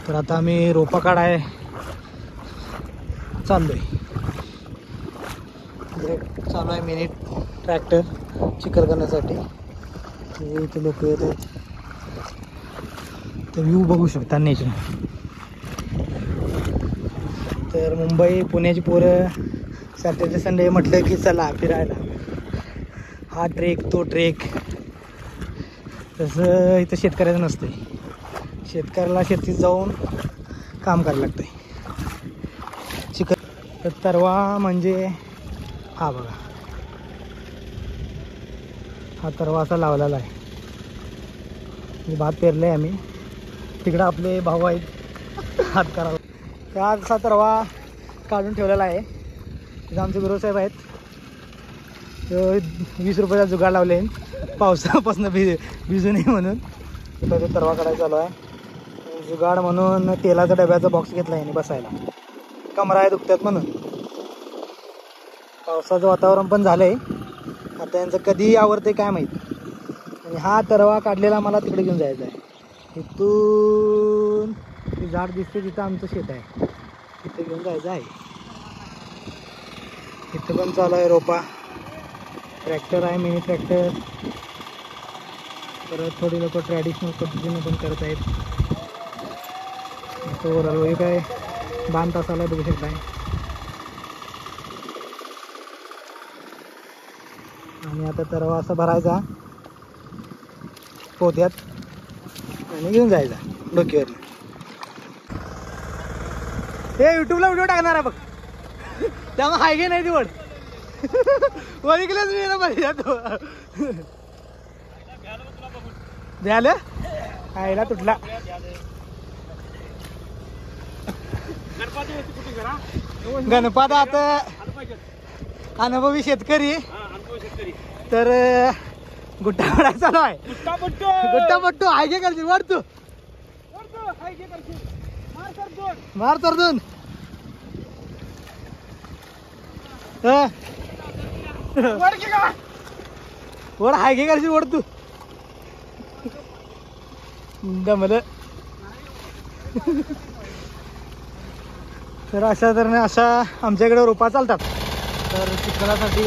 तर आता आम्ही रोपा काढाय चाललोय. चालू आहे मिनी ट्रॅक्टर चिखल करण्यासाठी. इथे लोक येत आहेत. तर व्ह्यू बघू शकता नेचर. तर मुंबई पुण्याची पोरं सॅटर्डे संडे म्हटलं की चला फिरायला, हा ट्रेक तो ट्रेक. तसं इथं शेतकऱ्याचं नसतं. शेतकऱ्याला शेतीत जाऊन काम करायला लागतंय. चिखल तर तरवा म्हणजे हा बघा, हा तरवा असा लावलेला आहे. भात पेरले आम्ही. तिकडं आपले भाऊ आहेत हात करायला. त्या असा तरवा काढून ठेवलेला आहे. तिथं आमचे गुरुसाहेब आहेत. 20 रुपयाचा जुगाड लावले पावसापासून भिजू नये म्हणून. तिथं तरवा काढायला चालू आहे. जुगाड म्हणून तेलाचा डब्याचा बॉक्स घेतला आहे बसायला. कमरा दुखतात म्हणून. पावसाचं वातावरण पण झालं आहे. आता यांचं कधी आवरते काय माहीत. आणि हा तरवा काढलेला मला तिकडे घेऊन जायचा आहे. इथून ती झाड दिसते तिथं आमचं शेत आहे. तिथे घेऊन जायचं आहे. इथं पण चालू आहे रोपा. ट्रॅक्टर आहे, मिनी ट्रॅक्टर. परत थोडी लोक ट्रॅडिशनल पद्धतीने पण करत आहेत. तो रलवाई काय बांध तासाला बघू शकताय. आणि आता तरवा असा भरायचा पोत्यात आणि घेऊन जायचा डोक्यावर. हे युट्यूबला व्हिडिओ टाकणार आहे बघ, त्यामुळे हाय घे नाही निवड. वळीकलंच मी ना पाहिजे तो झालं आईला तुटला. गणपत आता अनुभवी शेतकरी तर गुट्टा पडायचा चालू आहे. गुट्टा पट्टू हाय घे करशील वर तू. मार तर दोन. वर हाय घे करशील वर तू. दमलं. तर अशा तऱ्हेने अशा आमच्याकडे रोपा चालतात. तर चिखलासाठी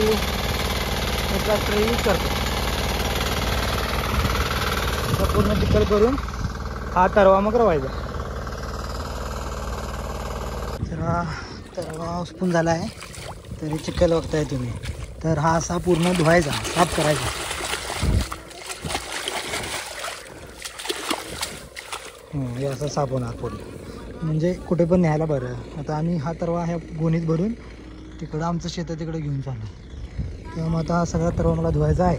ट्रॅक्टर यूज करतो. पूर्ण चिखल करून हा तरवा मग रवायचा. तर हा तरवा उस्पून झाला आहे. तरी चिखल बघताय तुम्ही. तर हा असा पूर्ण धुवायचा, साफ करायचा. हे असं साफ होणार पूर्ण, म्हणजे कुठे पण न्यायला बरं. आता आम्ही हा तरवा ह्या गोणीत भरून तिकडं आमचं शेत आहे तिकडं घेऊन चाललो. तेव्हा आता हा सगळा तरवा मला धुवायचा आहे.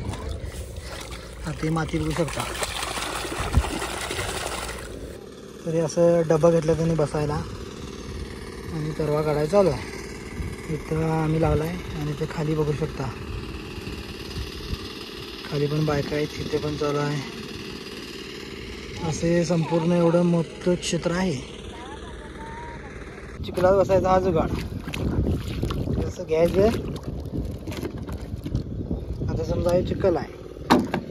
आता ते माती बघू शकता. तरी असं डबा घेतलं त्यांनी बसायला आणि तरवा काढायला चालू आहे. इथं आम्ही लावला आहे आणि ते खाली बघू शकता. खाली पण बायका आहेत, इथे पण चालू आहे. असे संपूर्ण एवढं मोठं क्षेत्र आहे. चिखलात बसायचा हा जुगाड. असं घ्यायचं. आता समजा हे चिखल आहे,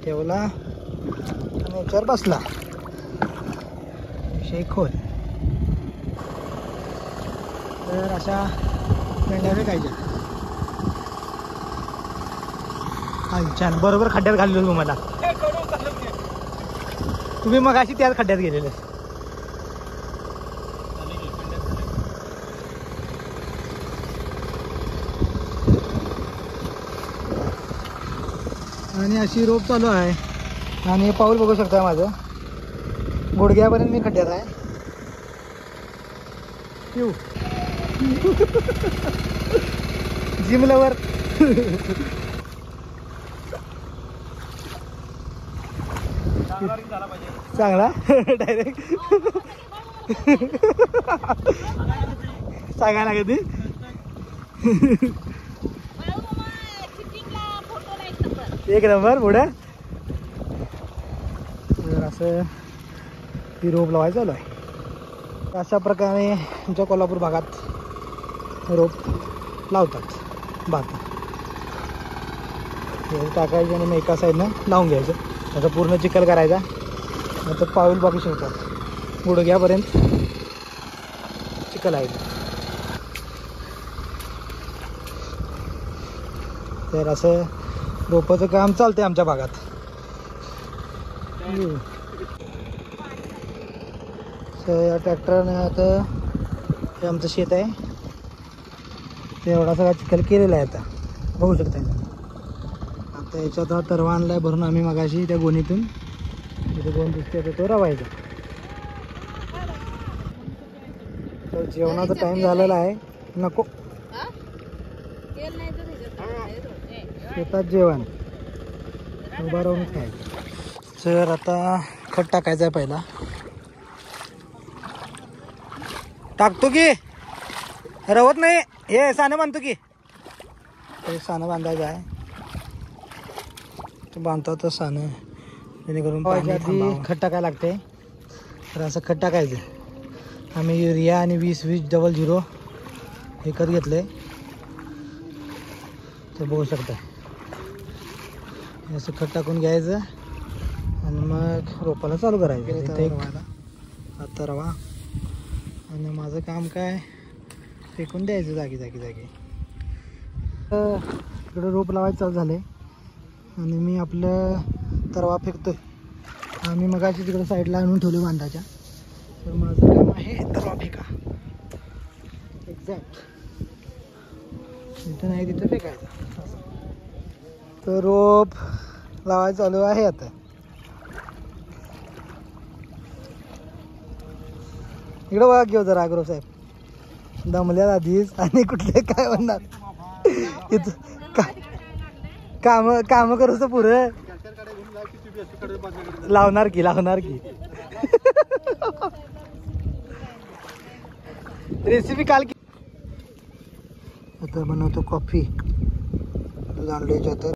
ठेवला आणि याच्यावर बसला. विषय खोल. तर अशा मेंढ्या फेकायच्या. हा छान बरोबर खड्ड्यात घाललो तुम्हाला. तुम्ही मग अशी त्याच खड्ड्यात गेलेले. आणि अशी रोप चालू आहे. आणि पाऊल बघू शकता माझं गुडघ्यापर्यंत मी खड्ड्यात आहे. Gym lover. चांगला डायरेक्ट सांगायला लागत. एक नंबर पुढे. तर असं ती रोप लावायचं चालू आहे. अशा प्रकारे आमच्या कोल्हापूर भागात रोप लावतात भात. टाकायचं आणि एका साईडनं लावून घ्यायचं. त्याचा पूर्ण चिखल करायचा. नंतर पाऊल बघू शकतात. गुडघ्यापर्यंत चिखल आहे. तर असं रोपाचं काम चालते आमच्या भागात. तर या ट्रॅक्टरने आता हे आमचं शेत आहे ते एवढा सगळा चिखल केलेला आहे. आता बघू शकता. आता याच्यात हा तरवा आणलाय भरून आम्ही मगाशी त्या गोणीतून. तिथे गोण दिसते तर तो रवायचा. तर जेवणाचा टाइम झालेला आहे. नको शेतात जेवण उभा राहून खायचं. तर आता खत टाकायचा आहे पहिला. टाकतो की रवत नाही. हे सानं बांधतो की. हे सानं बांधायचं आहे. ते बांधतो तर सानं जेणेकरून आधी खत टाकायला लागते. तर असं खत टाकायचं. आम्ही युरिया आणि 20-20-00 हे खत घेतले. तर बघू शकता. असं खत टाकून घ्यायचं आणि मग रोपाला चालू करायचं. आता रवा आणि माझं काम काय फेकून द्यायचं जागी. इकडं रोप लावायचं चालू झाले आणि मी आपलं तरवा फेकतोय. आम्ही मगाशी तिकडे साईडला आणून ठेवले बांधाच्या. तर माझं काम आहे तरवा फेका. एक्झॅक्ट जिथं नाही तिथं फेकायचं. तर रोप लावायचं चालू आहे आता. इकडं बघा घेऊ जरा अग्रो साहेब. दमल्यात आधीच आणि कुठले काय म्हणणार. इथं काम करूच पुरं लावणार की रेसिपी काल की. आता बनवतो कॉफी. आणलो याच्यात